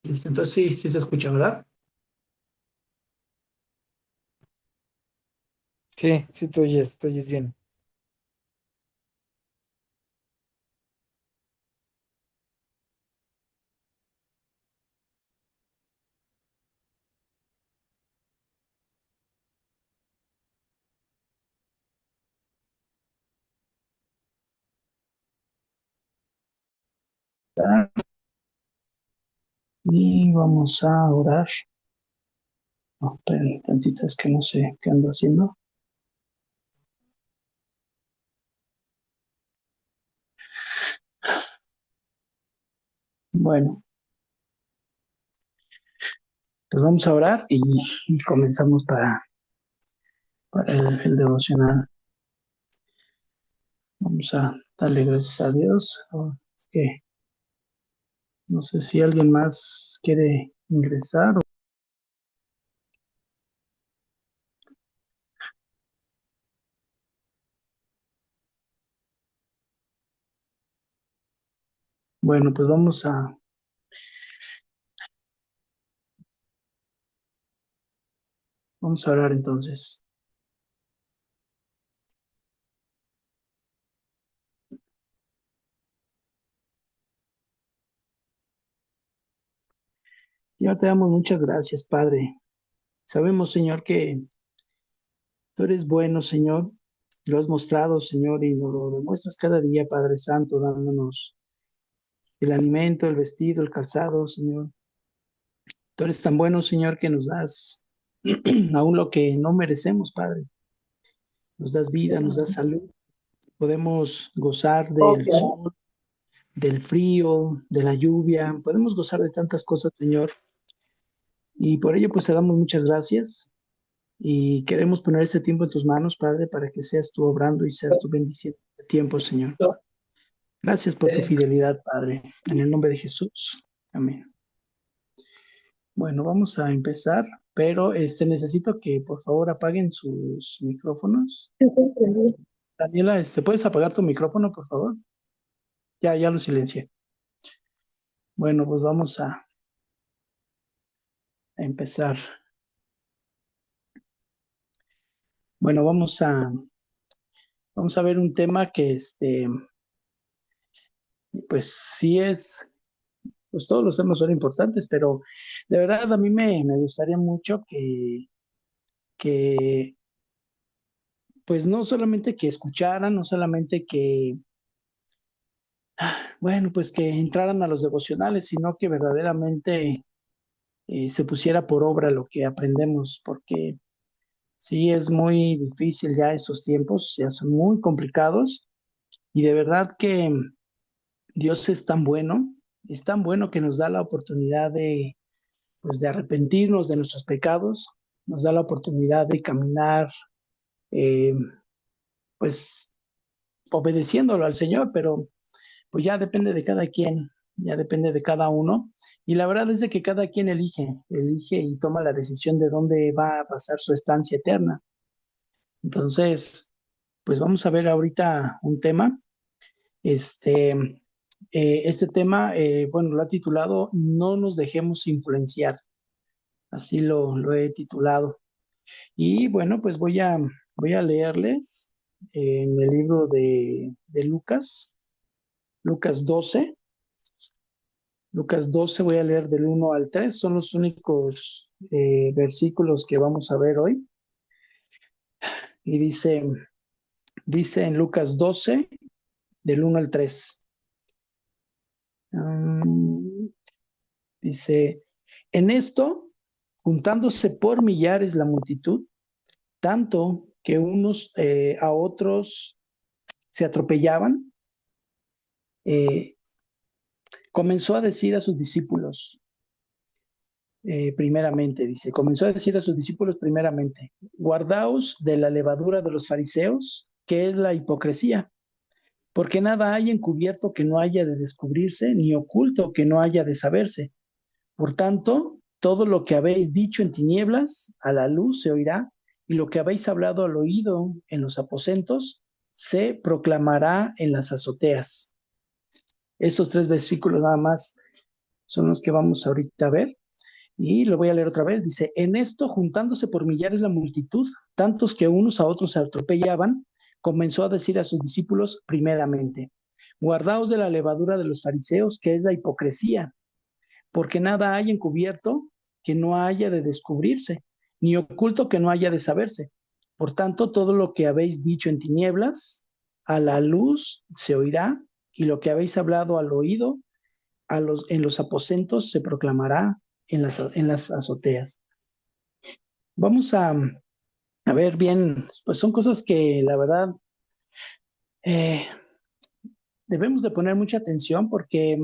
Listo, entonces sí, sí se escucha, ¿verdad? Sí, sí, te oyes bien. Y vamos a orar. No, esperen tantito, es que no sé qué ando haciendo. Bueno, pues vamos a orar y comenzamos para el devocional. Vamos a darle gracias a Dios. Es que no sé si alguien más quiere ingresar. Bueno, pues vamos a orar entonces. Ya te damos muchas gracias, Padre. Sabemos, Señor, que tú eres bueno, Señor. Lo has mostrado, Señor, y nos lo demuestras cada día, Padre Santo, dándonos el alimento, el vestido, el calzado, Señor. Tú eres tan bueno, Señor, que nos das aún lo que no merecemos, Padre. Nos das vida, nos das salud. Podemos gozar del sol, del frío, de la lluvia. Podemos gozar de tantas cosas, Señor. Y por ello, pues te damos muchas gracias. Y queremos poner este tiempo en tus manos, Padre, para que seas tú obrando y seas tú bendiciendo este tiempo, Señor. Gracias por tu fidelidad, Padre. En el nombre de Jesús. Amén. Bueno, vamos a empezar, pero necesito que por favor apaguen sus micrófonos. Daniela, ¿puedes apagar tu micrófono, por favor? Ya lo silencié. Bueno, pues vamos a empezar. Bueno, vamos a ver un tema que pues sí pues todos los temas son importantes, pero de verdad a mí me gustaría mucho que, pues no solamente que escucharan, no solamente que bueno, pues que entraran a los devocionales, sino que verdaderamente se pusiera por obra lo que aprendemos, porque sí es muy difícil ya esos tiempos, ya son muy complicados y de verdad que Dios es tan bueno que nos da la oportunidad pues, de arrepentirnos de nuestros pecados, nos da la oportunidad de caminar, eh, pues obedeciéndolo al Señor, pero pues ya depende de cada quien, ya depende de cada uno. Y la verdad es de que cada quien elige y toma la decisión de dónde va a pasar su estancia eterna. Entonces, pues vamos a ver ahorita un tema. Este, este tema, bueno, lo ha titulado No nos dejemos influenciar. Así lo he titulado. Y bueno, pues voy a leerles en el libro de Lucas, Lucas 12. Lucas 12 voy a leer del 1 al 3, son los únicos versículos que vamos a ver hoy. Y dice en Lucas 12 del 1 al 3. Um, dice, en esto, juntándose por millares la multitud, tanto que unos a otros se atropellaban, eh, comenzó a decir a sus discípulos, primeramente, dice, comenzó a decir a sus discípulos primeramente, guardaos de la levadura de los fariseos, que es la hipocresía, porque nada hay encubierto que no haya de descubrirse, ni oculto que no haya de saberse. Por tanto, todo lo que habéis dicho en tinieblas, a la luz se oirá, y lo que habéis hablado al oído en los aposentos, se proclamará en las azoteas. Estos tres versículos nada más son los que vamos ahorita a ver. Y lo voy a leer otra vez. Dice, en esto, juntándose por millares la multitud, tantos que unos a otros se atropellaban, comenzó a decir a sus discípulos primeramente, guardaos de la levadura de los fariseos, que es la hipocresía, porque nada hay encubierto que no haya de descubrirse, ni oculto que no haya de saberse. Por tanto, todo lo que habéis dicho en tinieblas, a la luz se oirá, y lo que habéis hablado al oído, en los aposentos se proclamará en las azoteas. Vamos a ver bien, pues son cosas que la verdad eh, debemos de poner mucha atención porque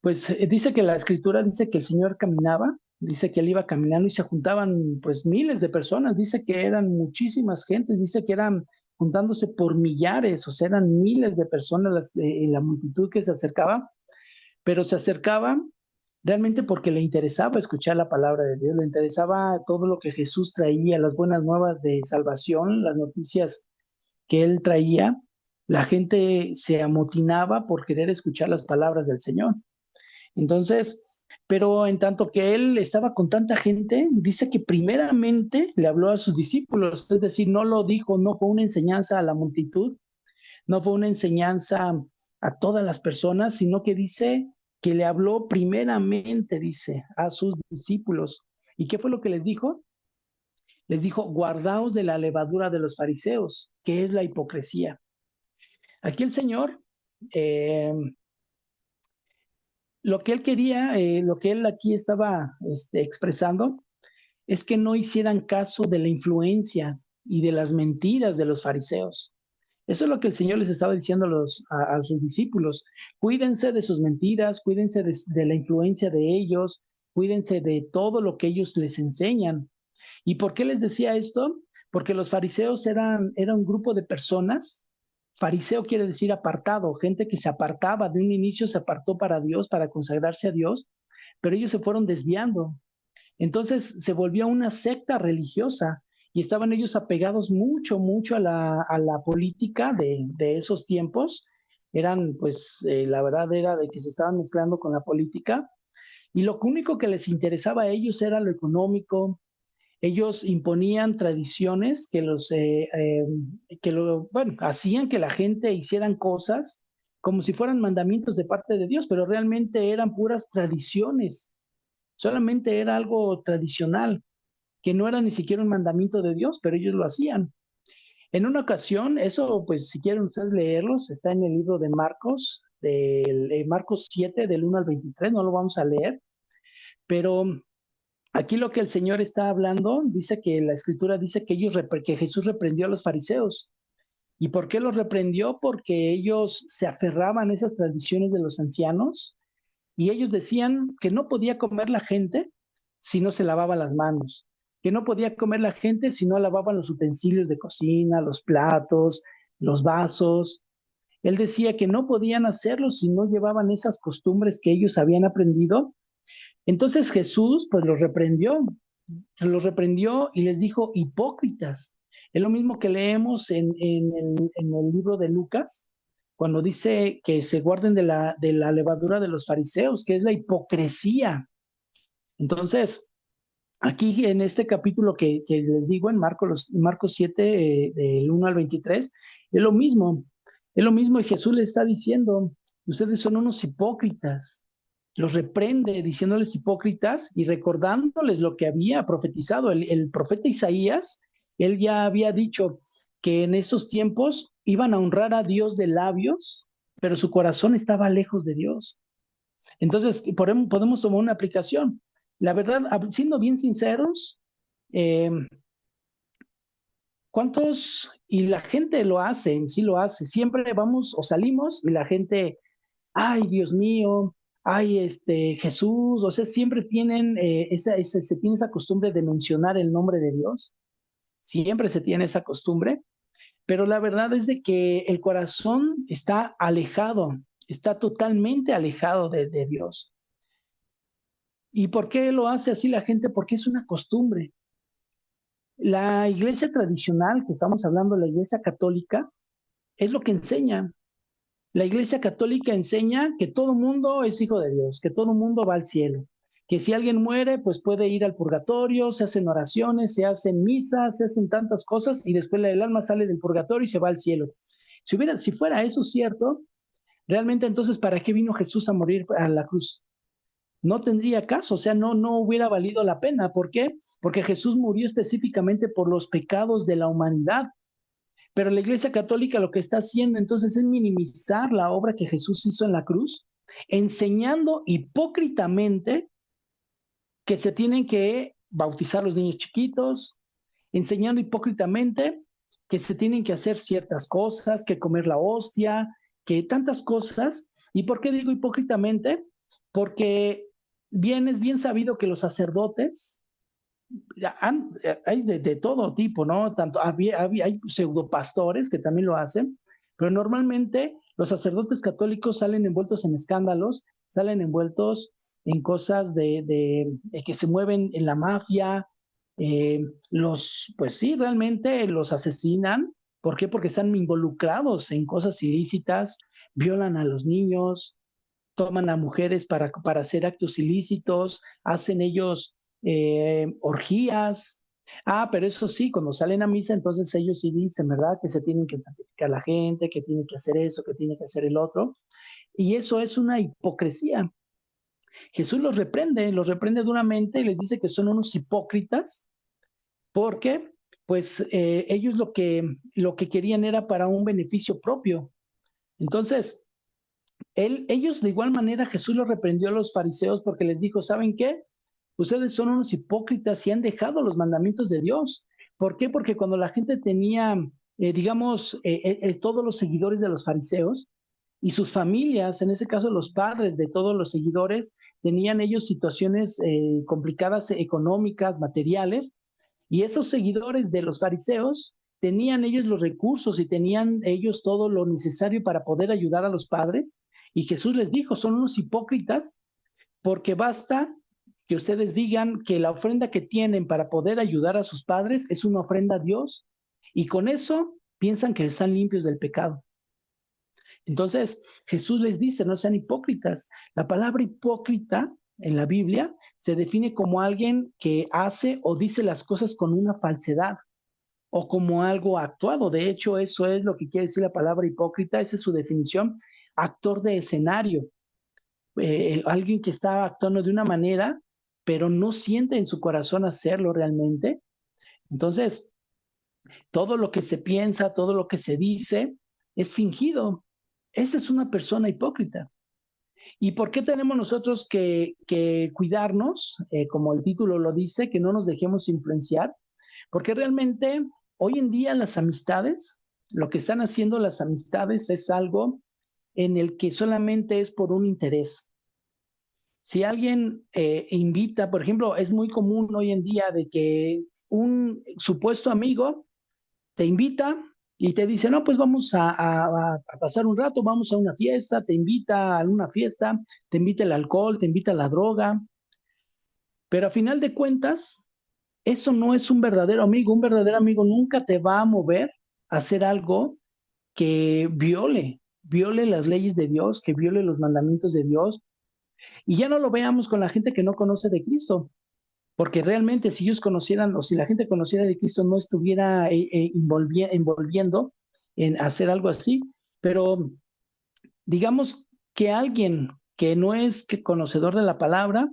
pues dice que la escritura dice que el Señor caminaba, dice que él iba caminando y se juntaban pues miles de personas, dice que eran muchísimas gentes, dice que eran juntándose por millares, o sea, eran miles de personas la multitud que se acercaba, pero se acercaba realmente porque le interesaba escuchar la palabra de Dios, le interesaba todo lo que Jesús traía, las buenas nuevas de salvación, las noticias que él traía. La gente se amotinaba por querer escuchar las palabras del Señor. Entonces, pero en tanto que él estaba con tanta gente, dice que primeramente le habló a sus discípulos, es decir, no lo dijo, no fue una enseñanza a la multitud, no fue una enseñanza a todas las personas, sino que dice que le habló primeramente, dice, a sus discípulos. ¿Y qué fue lo que les dijo? Les dijo, guardaos de la levadura de los fariseos, que es la hipocresía. Aquí el Señor, eh, lo que él quería, lo que él aquí estaba expresando, es que no hicieran caso de la influencia y de las mentiras de los fariseos. Eso es lo que el Señor les estaba diciendo a sus discípulos. Cuídense de sus mentiras, cuídense de la influencia de ellos, cuídense de todo lo que ellos les enseñan. ¿Y por qué les decía esto? Porque los fariseos eran un grupo de personas. Fariseo quiere decir apartado, gente que se apartaba, de un inicio se apartó para Dios, para consagrarse a Dios, pero ellos se fueron desviando. Entonces se volvió una secta religiosa y estaban ellos apegados mucho, mucho a la política de esos tiempos. Eran, pues, la verdad era de que se estaban mezclando con la política y lo único que les interesaba a ellos era lo económico. Ellos imponían tradiciones bueno, hacían que la gente hicieran cosas como si fueran mandamientos de parte de Dios, pero realmente eran puras tradiciones, solamente era algo tradicional, que no era ni siquiera un mandamiento de Dios, pero ellos lo hacían. En una ocasión, eso pues si quieren ustedes leerlos, está en el libro de Marcos, Marcos 7, del 1 al 23, no lo vamos a leer, pero aquí lo que el Señor está hablando, dice que la escritura dice que que Jesús reprendió a los fariseos. ¿Y por qué los reprendió? Porque ellos se aferraban a esas tradiciones de los ancianos y ellos decían que no podía comer la gente si no se lavaba las manos, que no podía comer la gente si no lavaban los utensilios de cocina, los platos, los vasos. Él decía que no podían hacerlo si no llevaban esas costumbres que ellos habían aprendido. Entonces Jesús pues los reprendió y les dijo hipócritas. Es lo mismo que leemos en el libro de Lucas, cuando dice que se guarden de la levadura de los fariseos, que es la hipocresía. Entonces, aquí en este capítulo que les digo, en Marcos 7, del 1 al 23, es lo mismo y Jesús le está diciendo, ustedes son unos hipócritas, los reprende diciéndoles hipócritas y recordándoles lo que había profetizado. El profeta Isaías, él ya había dicho que en esos tiempos iban a honrar a Dios de labios, pero su corazón estaba lejos de Dios. Entonces, podemos tomar una aplicación. La verdad, siendo bien sinceros, eh, y la gente lo hace, en sí lo hace, siempre vamos o salimos y la gente, ay, Dios mío, ay, Jesús, o sea, siempre tienen, se tiene esa costumbre de mencionar el nombre de Dios, siempre se tiene esa costumbre, pero la verdad es de que el corazón está alejado, está totalmente alejado de Dios. ¿Y por qué lo hace así la gente? Porque es una costumbre. La iglesia tradicional, que estamos hablando, la iglesia católica, es lo que enseña. La Iglesia Católica enseña que todo mundo es hijo de Dios, que todo mundo va al cielo, que si alguien muere, pues puede ir al purgatorio, se hacen oraciones, se hacen misas, se hacen tantas cosas y después el alma sale del purgatorio y se va al cielo. Si fuera eso cierto, realmente entonces, ¿para qué vino Jesús a morir a la cruz? No tendría caso, o sea, no hubiera valido la pena. ¿Por qué? Porque Jesús murió específicamente por los pecados de la humanidad. Pero la Iglesia Católica lo que está haciendo entonces es minimizar la obra que Jesús hizo en la cruz, enseñando hipócritamente que se tienen que bautizar los niños chiquitos, enseñando hipócritamente que se tienen que hacer ciertas cosas, que comer la hostia, que tantas cosas. ¿Y por qué digo hipócritamente? Porque es bien sabido que los sacerdotes hay de todo tipo, ¿no? Tanto hay pseudopastores que también lo hacen, pero normalmente los sacerdotes católicos salen envueltos en escándalos, salen envueltos en cosas de que se mueven en la mafia, pues sí, realmente los asesinan. ¿Por qué? Porque están involucrados en cosas ilícitas, violan a los niños, toman a mujeres para hacer actos ilícitos, hacen ellos orgías. Pero eso sí, cuando salen a misa, entonces ellos sí dicen, ¿verdad? Que se tienen que santificar la gente, que tienen que hacer eso, que tienen que hacer el otro. Y eso es una hipocresía. Jesús los reprende duramente y les dice que son unos hipócritas porque pues ellos lo que querían era para un beneficio propio. Entonces, ellos de igual manera Jesús los reprendió a los fariseos porque les dijo, ¿saben qué? Ustedes son unos hipócritas y han dejado los mandamientos de Dios. ¿Por qué? Porque cuando la gente tenía, digamos, todos los seguidores de los fariseos y sus familias, en ese caso los padres de todos los seguidores, tenían ellos situaciones complicadas económicas, materiales, y esos seguidores de los fariseos tenían ellos los recursos y tenían ellos todo lo necesario para poder ayudar a los padres. Y Jesús les dijo, son unos hipócritas porque basta que ustedes digan que la ofrenda que tienen para poder ayudar a sus padres es una ofrenda a Dios y con eso piensan que están limpios del pecado. Entonces Jesús les dice, no sean hipócritas. La palabra hipócrita en la Biblia se define como alguien que hace o dice las cosas con una falsedad o como algo actuado. De hecho, eso es lo que quiere decir la palabra hipócrita, esa es su definición, actor de escenario, alguien que está actuando de una manera, pero no siente en su corazón hacerlo realmente. Entonces, todo lo que se piensa, todo lo que se dice, es fingido. Esa es una persona hipócrita. ¿Y por qué tenemos nosotros que cuidarnos, como el título lo dice, que no nos dejemos influenciar? Porque realmente hoy en día las amistades, lo que están haciendo las amistades es algo en el que solamente es por un interés. Si alguien invita, por ejemplo, es muy común hoy en día de que un supuesto amigo te invita y te dice, no, pues vamos a pasar un rato, vamos a una fiesta, te invita a alguna fiesta, te invita el alcohol, te invita la droga, pero a final de cuentas, eso no es un verdadero amigo. Un verdadero amigo nunca te va a mover a hacer algo que viole las leyes de Dios, que viole los mandamientos de Dios. Y ya no lo veamos con la gente que no conoce de Cristo, porque realmente si ellos conocieran o si la gente conociera de Cristo no estuviera envolviendo en hacer algo así. Pero digamos que alguien que no es que conocedor de la palabra,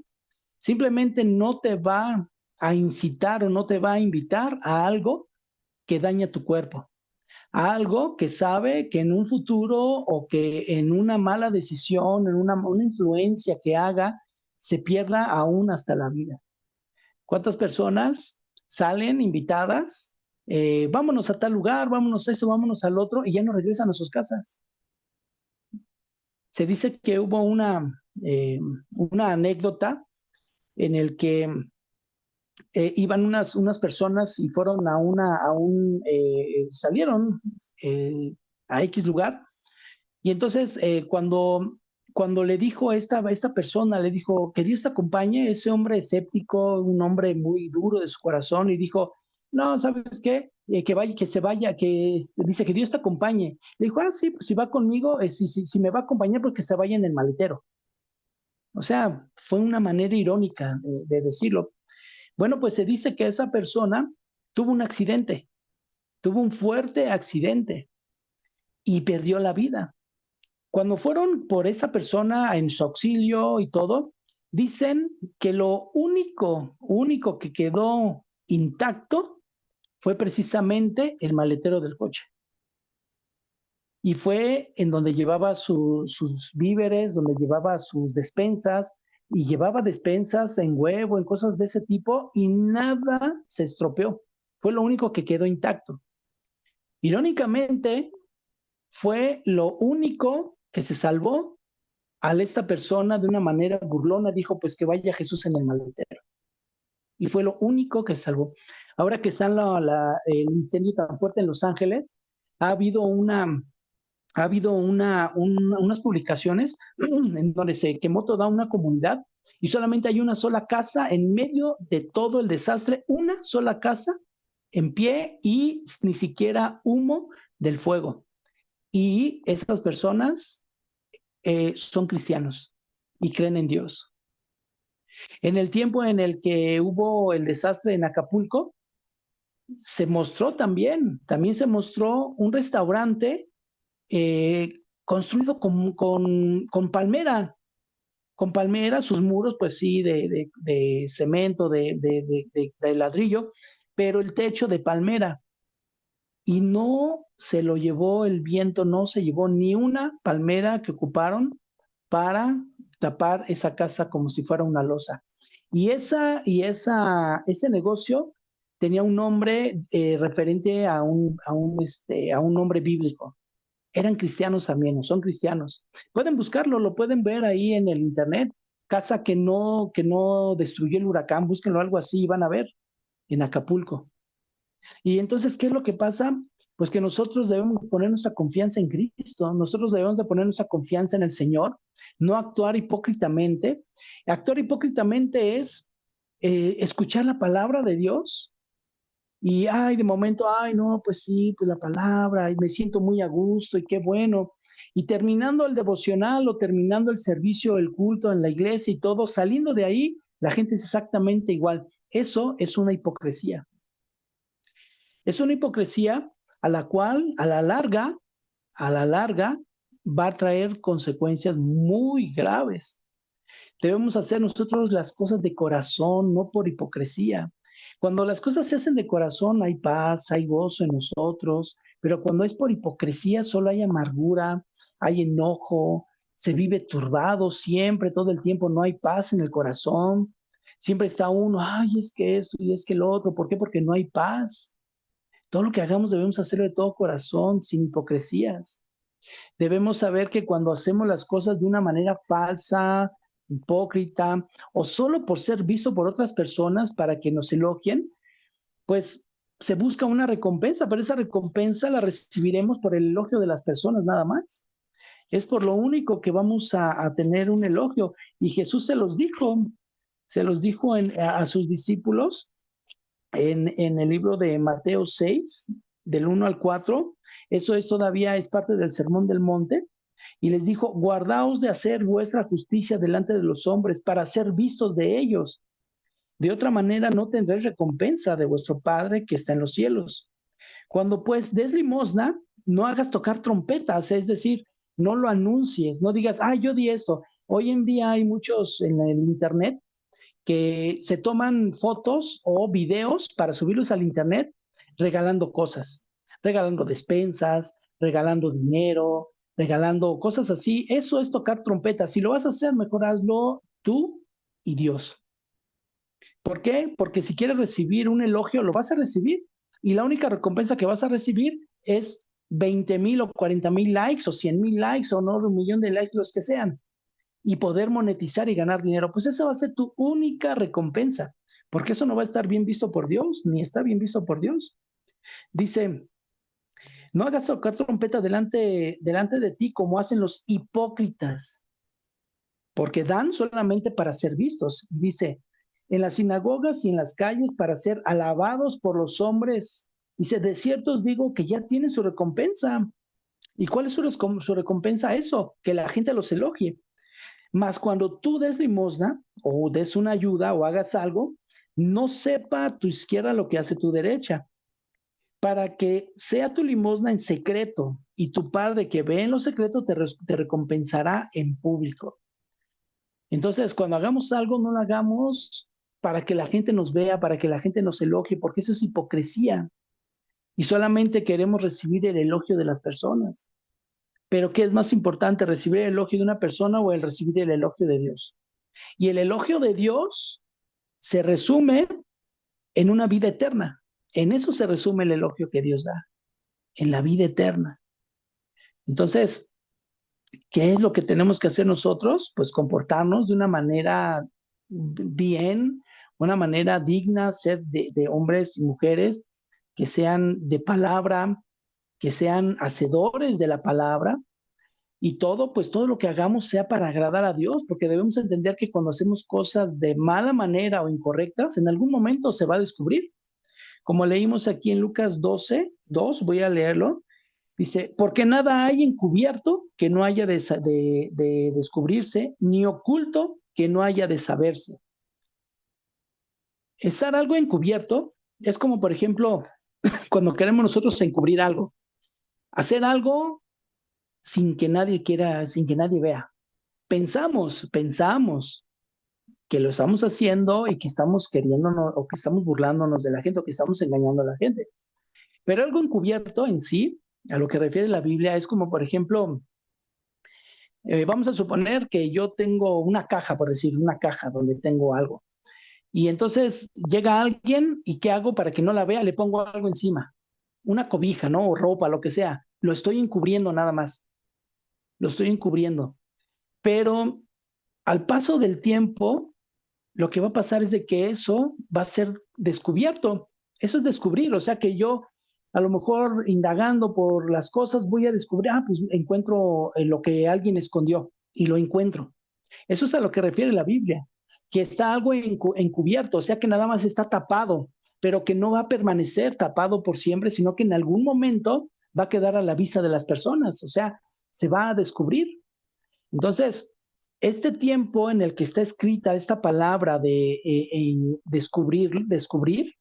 simplemente no te va a incitar o no te va a invitar a algo que daña tu cuerpo, a algo que sabe que en un futuro o que en una mala decisión, en una influencia que haga, se pierda aún hasta la vida. ¿Cuántas personas salen invitadas? Vámonos a tal lugar, vámonos a eso, vámonos al otro, y ya no regresan a sus casas. Se dice que hubo una anécdota en el que iban unas personas y fueron salieron a X lugar, y entonces cuando le dijo esta persona, le dijo, que Dios te acompañe, ese hombre escéptico, un hombre muy duro de su corazón, y dijo, no, ¿sabes qué? que vaya, que se vaya, dice que Dios te acompañe. Le dijo, sí, pues si va conmigo, si me va a acompañar, pues que se vaya en el maletero. O sea, fue una manera irónica de decirlo. Bueno, pues se dice que esa persona tuvo un accidente, tuvo un fuerte accidente y perdió la vida. Cuando fueron por esa persona en su auxilio y todo, dicen que lo único que quedó intacto fue precisamente el maletero del coche. Y fue en donde llevaba sus víveres, donde llevaba sus despensas, y llevaba despensas en huevo, en cosas de ese tipo, y nada se estropeó. Fue lo único que quedó intacto. Irónicamente, fue lo único que se salvó al esta persona de una manera burlona, dijo, pues que vaya Jesús en el maletero. Y fue lo único que se salvó. Ahora que está el incendio tan fuerte en Los Ángeles, ha habido unas publicaciones en donde se quemó toda una comunidad y solamente hay una sola casa en medio de todo el desastre, una sola casa en pie y ni siquiera humo del fuego. Y esas personas son cristianos y creen en Dios. En el tiempo en el que hubo el desastre en Acapulco, se mostró también se mostró un restaurante construido con palmera, sus muros, pues sí, de cemento, de ladrillo, pero el techo de palmera. Y no se lo llevó el viento, no se llevó ni una palmera que ocuparon para tapar esa casa como si fuera una losa. Ese negocio tenía un nombre referente a un nombre bíblico. Eran cristianos también, o son cristianos. Pueden buscarlo, lo pueden ver ahí en el internet. Casa que no destruyó el huracán, búsquenlo algo así y van a ver en Acapulco. Y entonces, ¿qué es lo que pasa? Pues que nosotros debemos poner nuestra confianza en Cristo, nosotros debemos de poner nuestra confianza en el Señor, no actuar hipócritamente. Actuar hipócritamente es escuchar la palabra de Dios y, ay, de momento, ay, no, pues sí, pues la palabra, y me siento muy a gusto y qué bueno. Y terminando el devocional o terminando el servicio, el culto en la iglesia y todo, saliendo de ahí, la gente es exactamente igual. Eso es una hipocresía. Es una hipocresía a la cual, a la larga, va a traer consecuencias muy graves. Debemos hacer nosotros las cosas de corazón, no por hipocresía. Cuando las cosas se hacen de corazón, hay paz, hay gozo en nosotros, pero cuando es por hipocresía, solo hay amargura, hay enojo, se vive turbado siempre, todo el tiempo, no hay paz en el corazón. Siempre está uno, ay, es que esto y es que lo otro. ¿Por qué? Porque no hay paz. Todo lo que hagamos debemos hacerlo de todo corazón, sin hipocresías. Debemos saber que cuando hacemos las cosas de una manera falsa, hipócrita, o solo por ser visto por otras personas para que nos elogien, pues se busca una recompensa, pero esa recompensa la recibiremos por el elogio de las personas nada más. Es por lo único que vamos a tener un elogio. Y Jesús se los dijo a sus discípulos en el libro de Mateo 6, del 1 al 4. Eso es todavía es parte del Sermón del Monte. Y les dijo, guardaos de hacer vuestra justicia delante de los hombres para ser vistos de ellos. De otra manera no tendréis recompensa de vuestro Padre que está en los cielos. Cuando pues des limosna, no hagas tocar trompetas, es decir, no lo anuncies, no digas, yo di esto. Hoy en día hay muchos en el internet que se toman fotos o videos para subirlos al internet regalando cosas, regalando despensas, regalando dinero, regalando cosas así. Eso es tocar trompetas. Si lo vas a hacer, mejor hazlo tú y Dios. ¿Por qué? Porque si quieres recibir un elogio, lo vas a recibir. Y la única recompensa que vas a recibir es 20,000 o 40,000 likes o 100,000 likes o no, 1,000,000 de likes, los que sean, y poder monetizar y ganar dinero, pues esa va a ser tu única recompensa, porque eso no va a estar bien visto por Dios, ni está bien visto por Dios. Dice, no hagas tocar trompeta delante de ti como hacen los hipócritas, porque dan solamente para ser vistos. Dice, en las sinagogas y en las calles para ser alabados por los hombres. Dice, de cierto os digo que ya tienen su recompensa. ¿Y cuál es su recompensa? Eso, que la gente los elogie. Mas cuando tú des limosna o des una ayuda o hagas algo, no sepa tu izquierda lo que hace tu derecha, para que sea tu limosna en secreto y tu Padre que ve en lo secreto te recompensará en público. Entonces, cuando hagamos algo, no lo hagamos para que la gente nos vea, para que la gente nos elogie, porque eso es hipocresía y solamente queremos recibir el elogio de las personas. Pero ¿qué es más importante, recibir el elogio de una persona o el recibir el elogio de Dios? Y el elogio de Dios se resume en una vida eterna. En eso se resume el elogio que Dios da, en la vida eterna. Entonces, ¿qué es lo que tenemos que hacer nosotros? Pues comportarnos de una manera bien, una manera digna, ser de hombres y mujeres que sean de palabra, que sean hacedores de la palabra, y todo, pues todo lo que hagamos sea para agradar a Dios, porque debemos entender que cuando hacemos cosas de mala manera o incorrectas, en algún momento se va a descubrir. Como leímos aquí en Lucas 12:2, voy a leerlo. Dice, porque nada hay encubierto que no haya de descubrirse, ni oculto que no haya de saberse. Estar algo encubierto es como, por ejemplo, cuando queremos nosotros encubrir algo, hacer algo sin que nadie quiera, sin que nadie vea. Pensamos que lo estamos haciendo y que estamos queriéndonos o que estamos burlándonos de la gente o que estamos engañando a la gente. Pero algo encubierto en sí, a lo que refiere la Biblia, es como, por ejemplo, vamos a suponer que yo tengo una caja, por decir, una caja donde tengo algo. Y entonces llega alguien y ¿qué hago para que no la vea? Le pongo algo encima, una cobija, ¿no? O ropa, lo que sea. Lo estoy encubriendo nada más. Lo estoy encubriendo. Pero al paso del tiempo, lo que va a pasar es de que eso va a ser descubierto. Eso es descubrir, o sea que yo a lo mejor indagando por las cosas voy a descubrir, pues encuentro lo que alguien escondió y lo encuentro. Eso es a lo que refiere la Biblia, que está algo encubierto, o sea que nada más está tapado, pero que no va a permanecer tapado por siempre, sino que en algún momento va a quedar a la vista de las personas, o sea, se va a descubrir. Entonces, este tiempo en el que está escrita esta palabra de descubrir,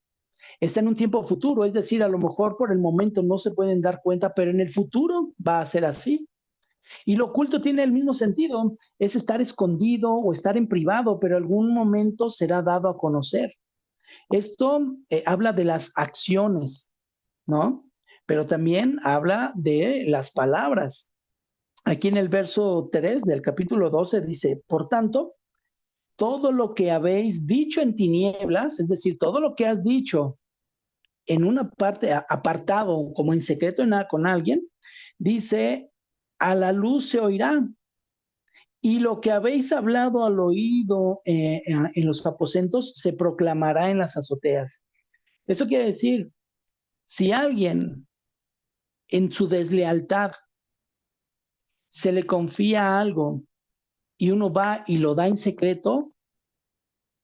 está en un tiempo futuro, es decir, a lo mejor por el momento no se pueden dar cuenta, pero en el futuro va a ser así. Y lo oculto tiene el mismo sentido, es estar escondido o estar en privado, pero algún momento será dado a conocer. Esto habla de las acciones, ¿no? Pero también habla de las palabras. Aquí en el verso 3 del capítulo 12 dice, por tanto, todo lo que habéis dicho en tinieblas, es decir, todo lo que has dicho en una parte apartado, como en secreto con alguien, dice, a la luz se oirá. Y lo que habéis hablado al oído en los aposentos se proclamará en las azoteas. Eso quiere decir, si alguien en su deslealtad se le confía algo y uno va y lo da en secreto,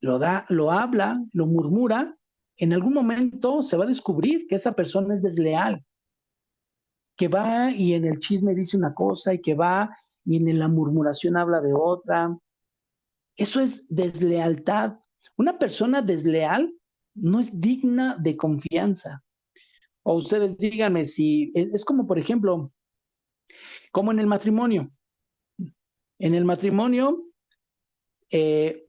lo habla, lo murmura, en algún momento se va a descubrir que esa persona es desleal, que va y en el chisme dice una cosa y que va y en la murmuración habla de otra. Eso es deslealtad. Una persona desleal no es digna de confianza. O ustedes díganme si es como, por ejemplo, como en el matrimonio. En el matrimonio, eh,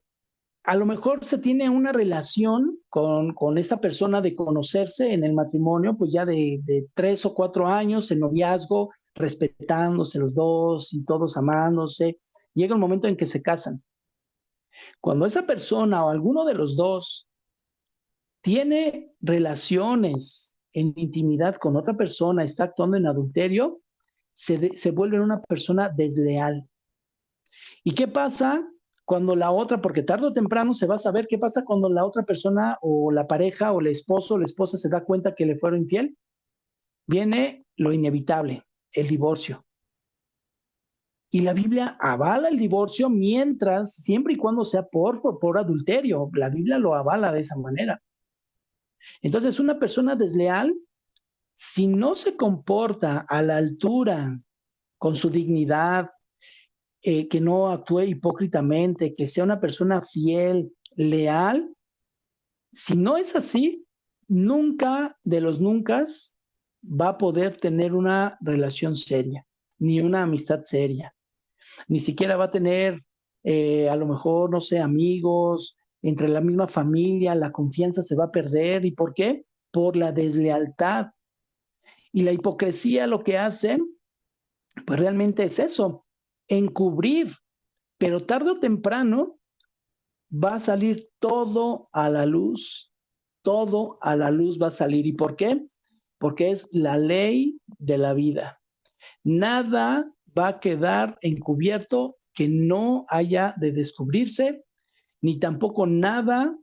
a lo mejor se tiene una relación con esta persona de conocerse en el matrimonio, pues ya de 3 o 4 años en noviazgo, respetándose los dos y todos amándose. Llega el momento en que se casan. Cuando esa persona o alguno de los dos tiene relaciones en intimidad con otra persona, está actuando en adulterio, se vuelve una persona desleal. ¿Y qué pasa cuando la otra, porque tarde o temprano se va a saber qué pasa cuando la otra persona o la pareja o el esposo o la esposa se da cuenta que le fueron infiel? Viene lo inevitable, el divorcio. Y la Biblia avala el divorcio mientras, siempre y cuando sea por adulterio. La Biblia lo avala de esa manera. Entonces, una persona desleal Si no se comporta a la altura con su dignidad, que no actúe hipócritamente, que sea una persona fiel, leal, si no es así, nunca de los nunca va a poder tener una relación seria, ni una amistad seria, ni siquiera va a tener, a lo mejor, no sé, amigos, entre la misma familia, la confianza se va a perder. ¿Y por qué? Por la deslealtad. Y la hipocresía lo que hace, pues realmente es eso, encubrir, pero tarde o temprano va a salir todo a la luz, todo a la luz va a salir. ¿Y por qué? Porque es la ley de la vida. Nada va a quedar encubierto que no haya de descubrirse, ni tampoco nada,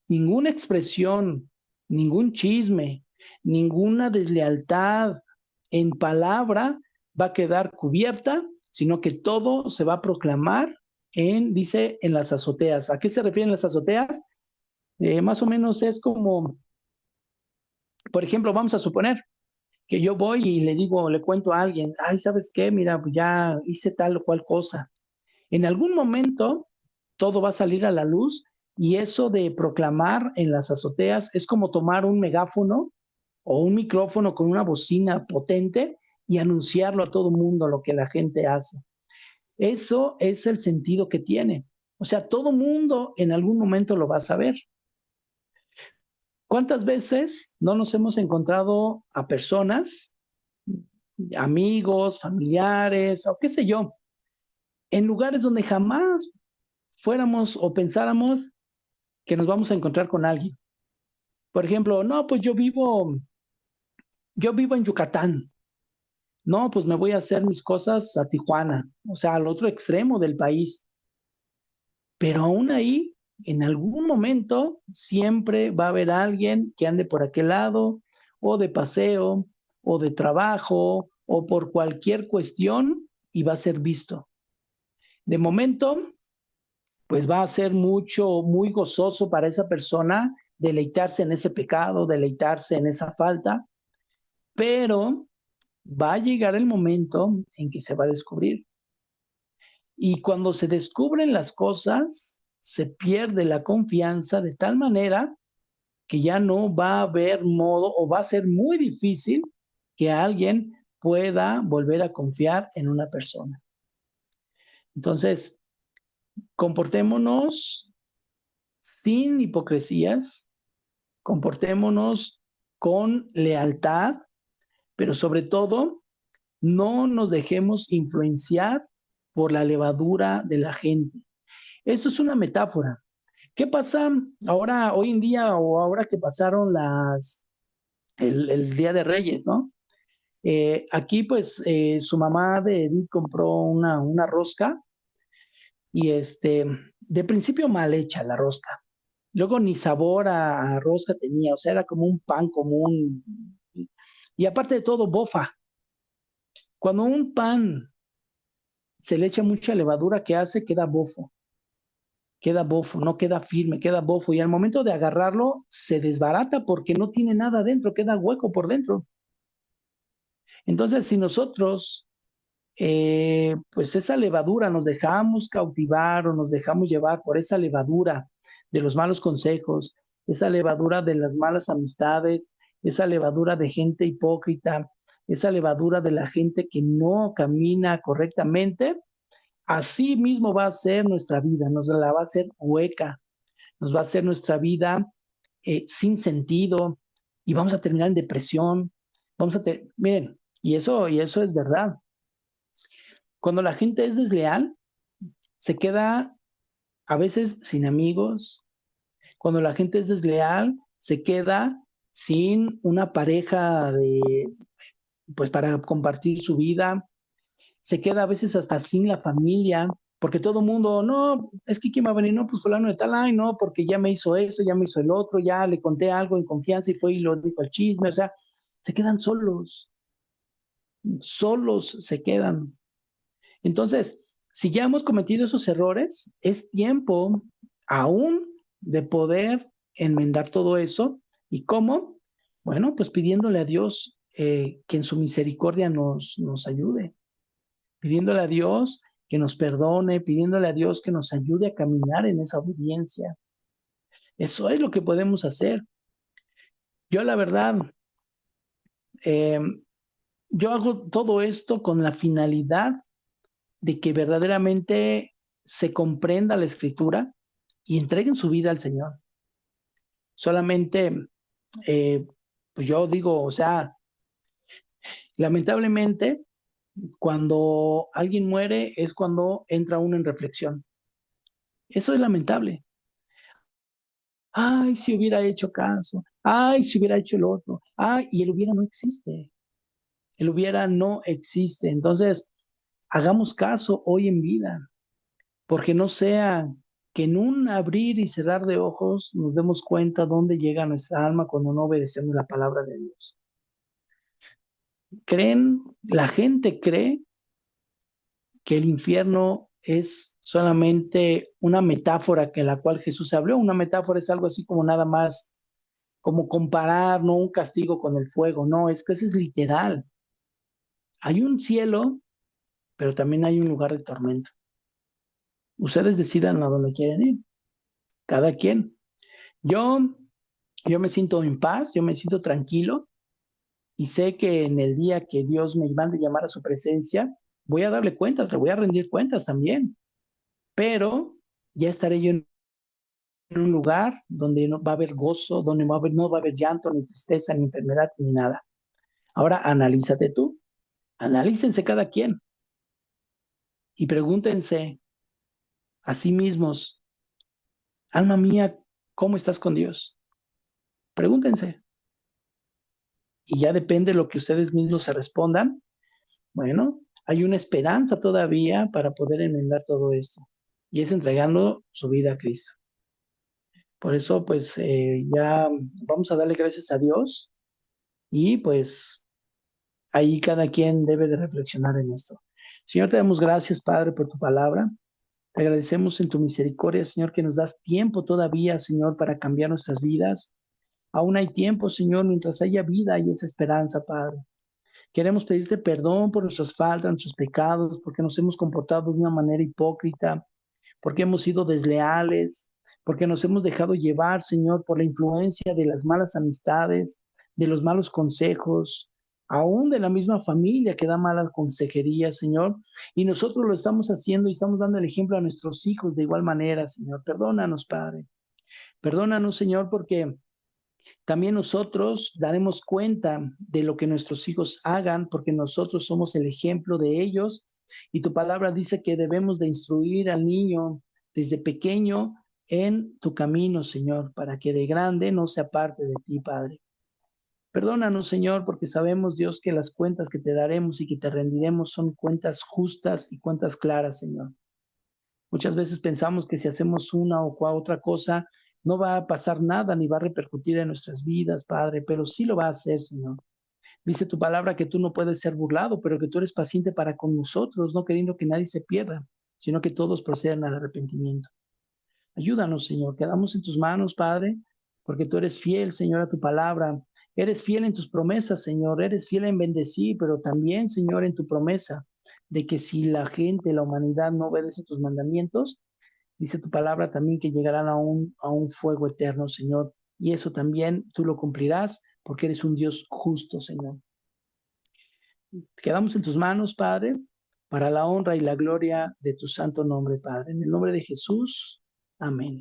ninguna expresión, ningún chisme, ninguna deslealtad en palabra va a quedar cubierta, sino que todo se va a proclamar dice, en las azoteas. ¿A qué se refieren las azoteas? Más o menos es como, por ejemplo, vamos a suponer que yo voy y le digo, le cuento a alguien, ay, ¿sabes qué? Mira, pues ya hice tal o cual cosa. En algún momento todo va a salir a la luz y eso de proclamar en las azoteas es como tomar un megáfono o un micrófono con una bocina potente y anunciarlo a todo el mundo lo que la gente hace. Eso es el sentido que tiene. O sea, todo mundo en algún momento lo va a saber. ¿Cuántas veces no nos hemos encontrado a personas, amigos, familiares, o qué sé yo, en lugares donde jamás fuéramos o pensáramos que nos vamos a encontrar con alguien? Por ejemplo, no, pues yo vivo en Yucatán. No, pues me voy a hacer mis cosas a Tijuana, o sea, al otro extremo del país. Pero aún ahí, en algún momento, siempre va a haber alguien que ande por aquel lado, o de paseo, o de trabajo, o por cualquier cuestión, y va a ser visto. De momento, pues va a ser mucho, muy gozoso para esa persona deleitarse en ese pecado, deleitarse en esa falta, pero va a llegar el momento en que se va a descubrir. Y cuando se descubren las cosas, se pierde la confianza de tal manera que ya no va a haber modo o va a ser muy difícil que alguien pueda volver a confiar en una persona. Entonces, comportémonos sin hipocresías, comportémonos con lealtad, pero sobre todo, no nos dejemos influenciar por la levadura de la gente. Esto es una metáfora. ¿Qué pasa ahora, hoy en día, o ahora que pasaron el Día de Reyes, ¿no? Aquí, pues, su mamá de Edith compró una rosca y de principio mal hecha la rosca. Luego ni sabor a rosca tenía, o sea, era como un pan común. Y aparte de todo, bofa. Cuando un pan se le echa mucha levadura, ¿qué hace? Queda bofo, no queda firme, queda bofo. Y al momento de agarrarlo, se desbarata porque no tiene nada dentro, queda hueco por dentro. Entonces, si nosotros, pues esa levadura, nos dejamos cautivar o nos dejamos llevar por esa levadura de los malos consejos, esa levadura de las malas amistades, esa levadura de gente hipócrita, esa levadura de la gente que no camina correctamente, así mismo va a ser nuestra vida, nos la va a hacer hueca, nos va a hacer nuestra vida sin sentido y vamos a terminar en depresión. Miren, y eso es verdad. Cuando la gente es desleal, se queda a veces sin amigos. Cuando la gente es desleal, se queda sin una pareja pues para compartir su vida. Se queda a veces hasta sin la familia, porque todo el mundo, no, es que quién va a venir, no, pues fulano de tal, ay, no, porque ya me hizo eso, ya me hizo el otro, ya le conté algo en confianza y fue y lo dijo el chisme, o sea, se quedan solos, solos se quedan. Entonces, si ya hemos cometido esos errores, es tiempo aún de poder enmendar todo eso. ¿Y cómo? Bueno, pues pidiéndole a Dios que en su misericordia nos ayude, pidiéndole a Dios que nos perdone, pidiéndole a Dios que nos ayude a caminar en esa obediencia. Eso es lo que podemos hacer. Yo la verdad, eh, yo hago todo esto con la finalidad de que verdaderamente se comprenda la escritura y entreguen su vida al Señor. Solamente, eh, pues yo digo, o sea, lamentablemente, cuando alguien muere es cuando entra uno en reflexión. Eso es lamentable. Ay, si hubiera hecho caso. Ay, si hubiera hecho el otro. Ay, y el hubiera no existe. El hubiera no existe. Entonces, hagamos caso hoy en vida, porque no sea que en un abrir y cerrar de ojos nos demos cuenta dónde llega nuestra alma cuando no obedecemos la palabra de Dios. La gente cree que el infierno es solamente una metáfora que la cual Jesús habló. Una metáfora es algo así como nada más, como comparar, no un castigo con el fuego, no, es que eso es literal. Hay un cielo, pero también hay un lugar de tormento. Ustedes decidan a dónde quieren ir, cada quien. Yo, yo me siento en paz, yo me siento tranquilo y sé que en el día que Dios me mande llamar a su presencia, voy a darle cuentas, le voy a rendir cuentas también, pero ya estaré yo en un lugar donde no va a haber gozo, donde no va a haber llanto, ni tristeza, ni enfermedad, ni nada. Ahora analízate tú, analícense cada quien y pregúntense a sí mismos, alma mía, ¿cómo estás con Dios? Pregúntense. Y ya depende de lo que ustedes mismos se respondan. Bueno, hay una esperanza todavía para poder enmendar todo esto. Y es entregando su vida a Cristo. Por eso, pues, ya vamos a darle gracias a Dios y pues ahí cada quien debe de reflexionar en esto. Señor, te damos gracias, Padre, por tu palabra. Te agradecemos en tu misericordia, Señor, que nos das tiempo todavía, Señor, para cambiar nuestras vidas. Aún hay tiempo, Señor, mientras haya vida y esa esperanza, Padre. Queremos pedirte perdón por nuestras faltas, nuestros pecados, porque nos hemos comportado de una manera hipócrita, porque hemos sido desleales, porque nos hemos dejado llevar, Señor, por la influencia de las malas amistades, de los malos consejos, aún de la misma familia que da malas consejerías, Señor. Y nosotros lo estamos haciendo y estamos dando el ejemplo a nuestros hijos de igual manera, Señor. Perdónanos, Padre. Perdónanos, Señor, porque también nosotros daremos cuenta de lo que nuestros hijos hagan, porque nosotros somos el ejemplo de ellos. Y tu palabra dice que debemos de instruir al niño desde pequeño en tu camino, Señor, para que de grande no se aparte de ti, Padre. Perdónanos, Señor, porque sabemos, Dios, que las cuentas que te daremos y que te rendiremos son cuentas justas y cuentas claras, Señor. Muchas veces pensamos que si hacemos una o otra cosa, no va a pasar nada ni va a repercutir en nuestras vidas, Padre, pero sí lo va a hacer, Señor. Dice tu palabra que tú no puedes ser burlado, pero que tú eres paciente para con nosotros, no queriendo que nadie se pierda, sino que todos procedan al arrepentimiento. Ayúdanos, Señor, quedamos en tus manos, Padre, porque tú eres fiel, Señor, a tu palabra. Eres fiel en tus promesas, Señor. Eres fiel en bendecir, pero también, Señor, en tu promesa de que si la gente, la humanidad no obedece tus mandamientos, dice tu palabra también que llegarán a un fuego eterno, Señor. Y eso también tú lo cumplirás porque eres un Dios justo, Señor. Quedamos en tus manos, Padre, para la honra y la gloria de tu santo nombre, Padre. En el nombre de Jesús. Amén.